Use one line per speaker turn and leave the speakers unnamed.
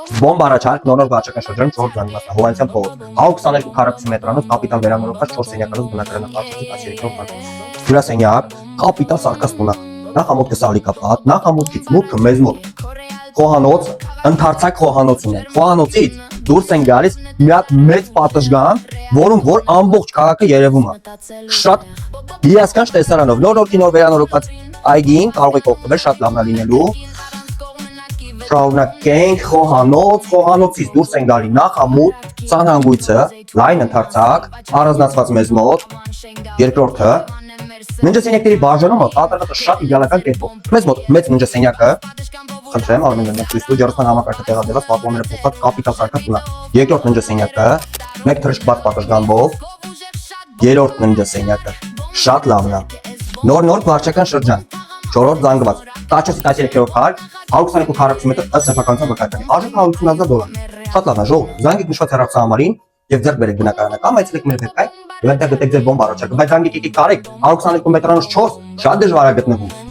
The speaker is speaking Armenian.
Բոմբ առաջարկ նոր վարչական շրջան 4 զանգվածը Հովանեսյան փողոց 122 քառակուսի մետրանոց կապիտալ վերանորոգված 4 սենյականոց բնակարանապաշտպանի ասիերիկով բնակարան հյուրասենյակ կապիտալ սարկած տունակ նախամուտքը սալիկապատ նախամուտքից մուտքը մեզ մոտ խոհանոց ընդարձակ խոհանոց ունեն խոհանոցից դուրս են գալիս մի հատ մեծ պատշգամբ որում որ ամբողջ քաղաքը երևում է շատ հիասքանչ տեսարանով նոր վերանորոգված այգին կարող եք օգտվել շատ լավն է լինելու շարունակենք խոհանոցից դուրս են գալի նախամուտ ցանհանգույցը լայն ընդարձակ առանձնացված մեզ մոտ երկրորդը ննջասենյակների բաժանումը կատարված շատ իդեալական կերպով մեզ մոտ մեծ ննջասենյակը խնդրեմ արմենն ցույցու ջերմական համակարգը տեղադրված պատուհանները փոխած կապիտալ սարկած տունը երկրորդ ննջասենյակը մեկ թրշկված պատշգամբով երրորդ ննջասենյակը շատ լավն է նոր վարչական շրջան 4-րդ զանգված 14 քառ 122 քառակուսի մետր ըստ սեփականության վկայականի արժեքը $180,000 շատ լավն է ժողովուրդ զանգեք նշված հեռախոսահամարին եւ ձեռք բերեք բնակարանը կամ այցելեք մեր վեբսայթ եւ այնտեղ գտեք ձեր բոմբ առաջարկը բայց զանգի տիպիկ տարեք 122 մետրանոց 4 շատ դժվար է գտնվում